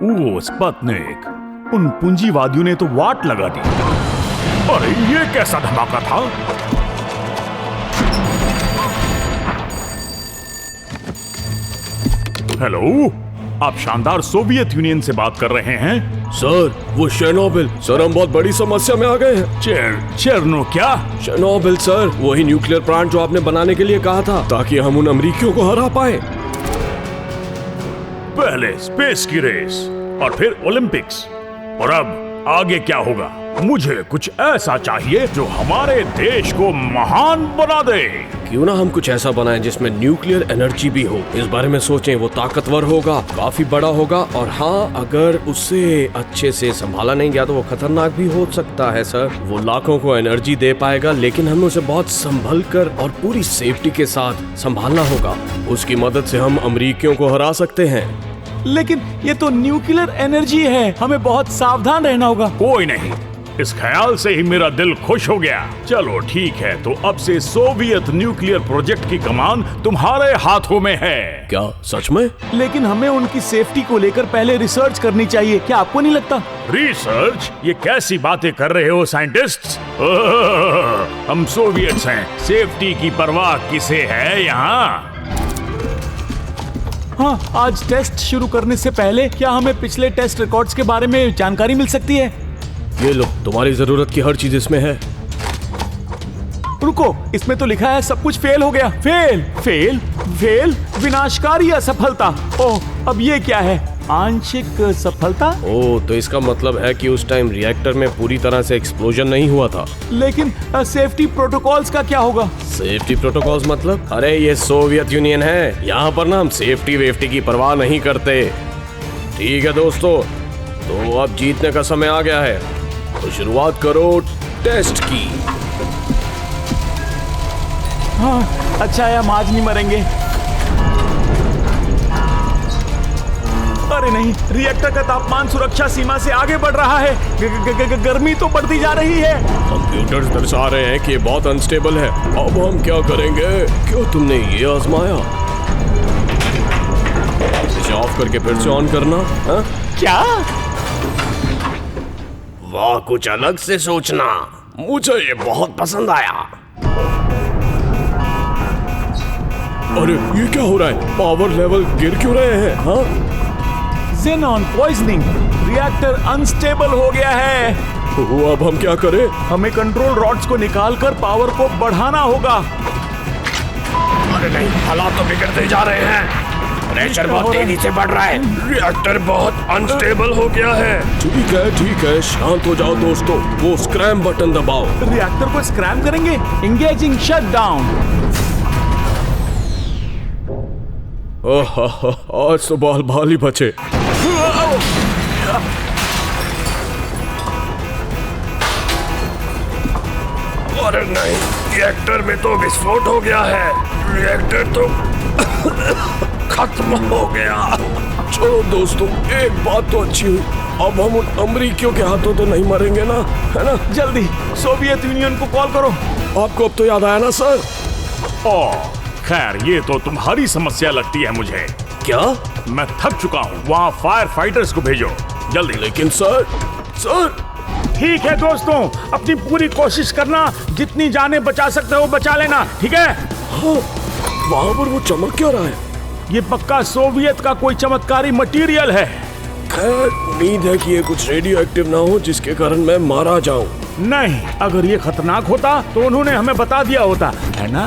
ओ Sputnik, उन पूंजीवादियों ने तो वाट लगा दी। अरे ये कैसा धमाका था? हेलो, आप शानदार सोवियत यूनियन से बात कर रहे हैं? सर, वो शेरनोबिल। सर, हम बहुत बड़ी समस्या में आ गए हैं। चेरनो क्या? शेरनोबिल सर, वही न्यूक्लियर प्लांट जो आपने बनाने के लिए कहा था ताकि हम उन अमेरिकियों को हरा पाए। पहले स्पेस की रेस और फिर ओलंपिक्स, और अब आगे क्या होगा? मुझे कुछ ऐसा चाहिए जो हमारे देश को महान बना दे। क्यों ना हम कुछ ऐसा बनाएं जिसमें न्यूक्लियर एनर्जी भी हो। इस बारे में सोचें। वो ताकतवर होगा, काफी बड़ा होगा, और हाँ, अगर उसे अच्छे से संभाला नहीं गया तो वो खतरनाक भी हो सकता है सर। वो लाखों को एनर्जी दे पाएगा, लेकिन हमें उसे बहुत संभल कर और पूरी सेफ्टी के साथ संभालना होगा। उसकी मदद से हम अमेरिकियों को हरा सकते हैं। लेकिन ये तो न्यूक्लियर एनर्जी है, हमें बहुत सावधान रहना होगा। कोई नहीं, इस ख्याल से ही मेरा दिल खुश हो गया। चलो ठीक है, तो अब से सोवियत न्यूक्लियर प्रोजेक्ट की कमान तुम्हारे हाथों में है। क्या सच में? लेकिन हमें उनकी सेफ्टी को लेकर पहले रिसर्च करनी चाहिए, क्या आपको नहीं लगता? रिसर्च? ये कैसी बातें कर रहे हो साइंटिस्ट्स? हम सोवियट्स हैं, सेफ्टी की परवाह किसे है यहाँ? हाँ, आज टेस्ट शुरू करने से पहले क्या हमें पिछले टेस्ट रिकॉर्ड्स के बारे में जानकारी मिल सकती है? ये लो, तुम्हारी जरूरत की हर चीज इसमें है। रुको, इसमें तो लिखा है सब कुछ फेल हो गया। फेल फेल फेल, विनाशकारी असफलता। ओह, अब ये क्या है? आंशिक सफलता? ओह, तो इसका मतलब है कि उस टाइम रिएक्टर में पूरी तरह से एक्सप्लोजन नहीं हुआ था। लेकिन सेफ्टी प्रोटोकॉल्स का क्या होगा? सेफ्टी प्रोटोकॉल्स मतलब? अरे ये सोवियत यूनियन है, यहाँ पर ना हम सेफ्टी वेफ्टी की परवाह नहीं करते। ठीक है दोस्तों, तो अब जीतने का समय आ गया है, तो शुरुआत करो टेस्ट की। हाँ, अच्छा है, हम आज नहीं मरेंगे। अरे नहीं, रिएक्टर का तापमान सुरक्षा सीमा से आगे बढ़ रहा है। गर्मी तो बढ़ती जा रही है। कंप्यूटर्स दर्शा रहे हैं कि ये बहुत अनस्टेबल है। अब हम क्या करेंगे? क्यों तुमने ये आजमाया? इसे ऑफ करके फिर से ऑन करना। हा? क्या? वाह, कुछ अलग से सोचना, मुझे ये बहुत पसंद आया। अरे ये क्या हो रहा है? पावर लेवल गिर क्यों रहे हैं? हाँ, ज़ेनॉन पॉइजनिंग, रिएक्टर अनस्टेबल हो गया है। अब हम क्या करें? हमें कंट्रोल रॉड्स को निकालकर पावर को बढ़ाना होगा। अरे नहीं, हालात तो बिगड़ते जा रहे हैं। प्रेशर बहुत तेजी से बढ़ रहा है। रिएक्टर बहुत अनस्टेबल हो गया है। ठीक है, शांत हो जाओ दोस्तों। वो स्क्रैम बटन दबाओ। रिएक्टर को स्क्रैम करेंगे। Engaging shutdown. आज तो बाल ही बचे। अरे नहीं, रिएक्टर में तो विस्फोट हो गया है। रिएक्टर तो खत्म हो गया। चलो दोस्तों, एक बात तो अच्छी हुई, अब हम उन अमेरिकियों के हाथों तो नहीं मरेंगे ना, है ना? जल्दी सोवियत यूनियन को कॉल करो। आपको अब तो याद आया ना सर? खैर, ये तो तुम्हारी समस्या लगती है मुझे। क्या? मैं थक चुका हूँ, वहाँ फायर फाइटर्स को भेजो जल्दी। लेकिन सर। ठीक है दोस्तों, अपनी पूरी कोशिश करना, जितनी जानें बचा सकते हो बचा लेना, ठीक है? हाँ, वहाँ पर वो चमक क्या रहा है? ये पक्का सोवियत का कोई चमत्कारी मटेरियल है। खैर, उम्मीद है कि ये कुछ रेडियो एक्टिव ना हो जिसके कारण मैं मारा जाऊं। नहीं, अगर ये खतरनाक होता तो उन्होंने हमें बता दिया होता, है ना?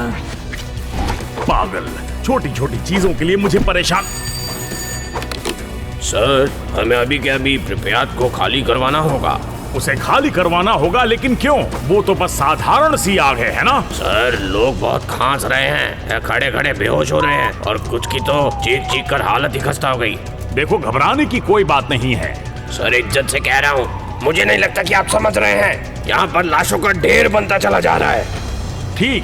पागल, छोटी छोटी चीजों के लिए मुझे परेशान। सर, हमें अभी के अभी प्रिपेयर को खाली करवाना होगा। उसे खाली करवाना होगा, लेकिन क्यों? वो तो बस साधारण सी आग है ना? सर, लोग बहुत खांस रहे हैं, खड़े खड़े बेहोश हो रहे हैं, और कुछ की तो चीख कर हालत ही खस्ता हो गई। देखो, घबराने की कोई बात नहीं है। सर, इज्जत से कह रहा हूँ, मुझे नहीं लगता कि आप समझ रहे हैं। यहाँ पर लाशों का ढेर बनता चला जा रहा है। ठीक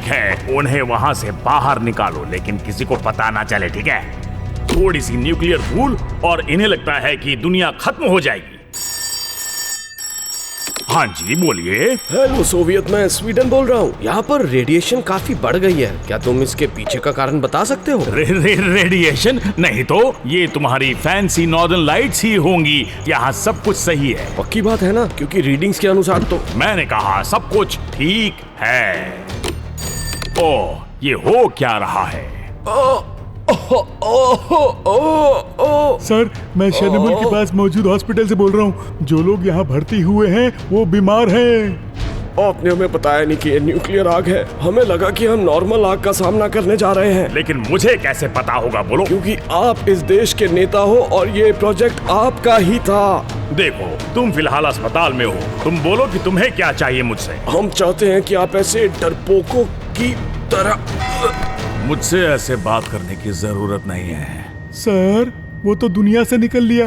है, उन्हें वहाँ से बाहर निकालो, लेकिन किसी को पता ना चले, ठीक है? थोड़ी सी न्यूक्लियर फूल और इन्हें लगता है कि दुनिया खत्म हो जाएगी। हाँ जी बोलिए। हेलो सोवियत, मैं स्वीडन बोल रहा हूँ। यहाँ पर रेडिएशन काफी बढ़ गई है, क्या तुम इसके पीछे का कारण बता सकते हो? रेडिएशन नहीं तो ये तुम्हारी फैंसी नॉर्दर्न लाइट्स ही होंगी। यहाँ सब कुछ सही है। पक्की बात है ना? क्योंकि रीडिंग्स के अनुसार तो मैंने कहा सब कुछ ठीक है। ओह, ये हो क्या रहा है? सर, मैं शनिमल के पास मौजूद हॉस्पिटल से बोल रहा हूँ। जो लोग यहाँ भर्ती हुए हैं वो बीमार हैं। आपने हमें बताया नहीं कि ये न्यूक्लियर आग है। हमें लगा कि हम नॉर्मल आग का सामना करने जा रहे हैं। लेकिन मुझे कैसे पता होगा? बोलो। क्योंकि आप इस देश के नेता हो और ये प्रोजेक्ट आपका ही था। देखो, तुम फिलहाल अस्पताल में हो। तुम बोलो कि तुम्हें क्या चाहिए मुझसे। हम चाहते हैं कि आप ऐसे डरपोकों की तरह। मुझसे ऐसे बात करने की जरूरत नहीं है। सर, वो तो दुनिया से निकल लिया।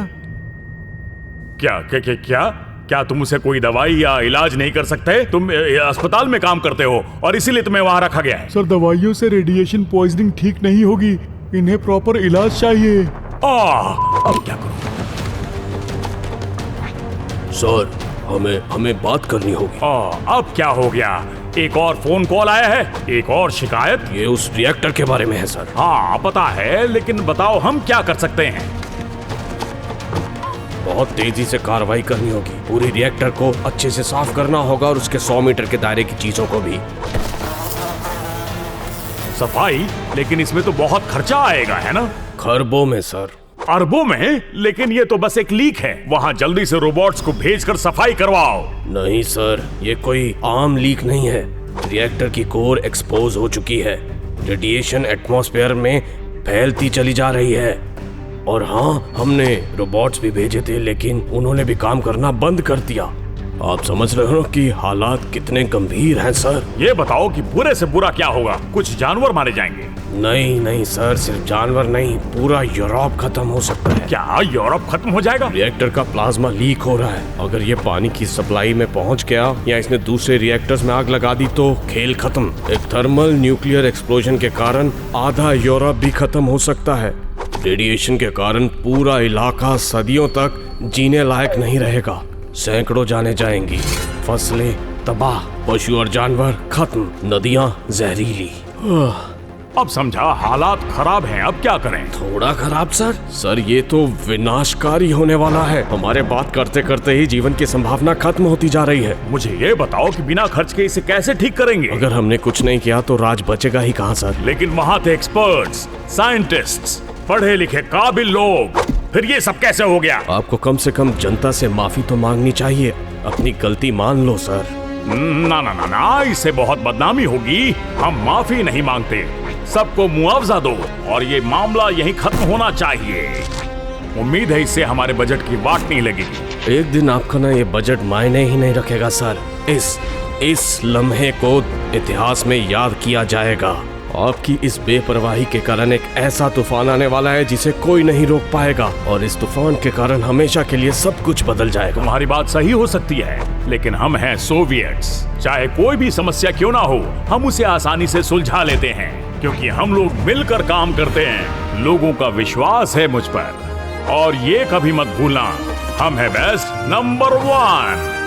क्या तुम उसे कोई दवाई या इलाज नहीं कर सकते? तुम अस्पताल में काम करते हो और इसीलिए तुम्हें वहां रखा गया है। सर, दवाइयों से रेडिएशन पॉइजनिंग ठीक नहीं होगी। इन्हें प्रॉपर इलाज चाहिए। अब क्या करूं? सर, हमें बात करनी होगी। अब क्या हो गया? एक और फोन कॉल आया है, एक और शिकायत। ये उस रिएक्टर के बारे में है सर। हाँ पता है, लेकिन बताओ हम क्या कर सकते हैं? बहुत तेजी से कार्रवाई करनी होगी। पूरी रिएक्टर को अच्छे से साफ करना होगा और उसके 100 मीटर के दायरे की चीजों को भी। सफाई? लेकिन इसमें तो बहुत खर्चा आएगा, है ना? खरबों में सर। अरबों में? लेकिन ये तो बस एक लीक है। वहाँ जल्दी से रोबोट्स को भेजकर सफाई करवाओ। नहीं सर, ये कोई आम लीक नहीं है। रिएक्टर की कोर एक्सपोज हो चुकी है। रेडिएशन एटमॉस्फेयर में फैलती चली जा रही है। और हाँ, हमने रोबोट्स भी भेजे थे, लेकिन उन्होंने भी काम करना बंद कर दिया। आप समझ रहे हो कि हालात कितने गंभीर हैं सर। ये बताओ कि बुरे से बुरा क्या होगा? कुछ जानवर मारे जाएंगे? नहीं सर, सिर्फ जानवर नहीं, पूरा यूरोप खत्म हो सकता है। क्या यूरोप खत्म हो जाएगा? रिएक्टर का प्लाज्मा लीक हो रहा है। अगर ये पानी की सप्लाई में पहुंच गया या इसने दूसरे रिएक्टर्स में आग लगा दी तो खेल खत्म। एक थर्मल न्यूक्लियर एक्सप्लोजन के कारण आधा यूरोप भी खत्म हो सकता है। रेडिएशन के कारण पूरा इलाका सदियों तक जीने लायक नहीं रहेगा। सैकड़ों जाने जाएंगी, फसलें तबाह, पशु और जानवर खत्म, नदियां जहरीली। अब समझा, हालात खराब हैं। अब क्या करें? थोड़ा खराब सर, ये तो विनाशकारी होने वाला है। हमारे बात करते करते ही जीवन की संभावना खत्म होती जा रही है। मुझे ये बताओ कि बिना खर्च के इसे कैसे ठीक करेंगे? अगर हमने कुछ नहीं किया तो राज बचेगा ही कहाँ सर? लेकिन वहाँ थे एक्सपर्ट्स, साइंटिस्ट्स, पढ़े लिखे काबिल लोग। फिर ये सब कैसे हो गया? आपको कम से कम जनता से माफी तो मांगनी चाहिए। अपनी गलती मान लो सर। ना, इससे बहुत बदनामी होगी। हम माफी नहीं मांगते। सबको मुआवजा दो और ये मामला यहीं खत्म होना चाहिए। उम्मीद है इससे हमारे बजट की वाट नहीं लगेगी। एक दिन आपका ना ये बजट मायने ही नहीं रखेगा सर। इस लम्हे को इतिहास में याद किया जाएगा। आपकी इस बेपरवाही के कारण एक ऐसा तूफान आने वाला है जिसे कोई नहीं रोक पाएगा, और इस तूफान के कारण हमेशा के लिए सब कुछ बदल जाएगा। तुम्हारी बात सही हो सकती है, लेकिन हम हैं सोवियट्स। चाहे कोई भी समस्या क्यों ना हो, हम उसे आसानी से सुलझा लेते हैं, क्योंकि हम लोग मिलकर काम करते हैं। लोगों का विश्वास है मुझ पर, और ये कभी मत भूलना, हम हैं बेस्ट नंबर 1।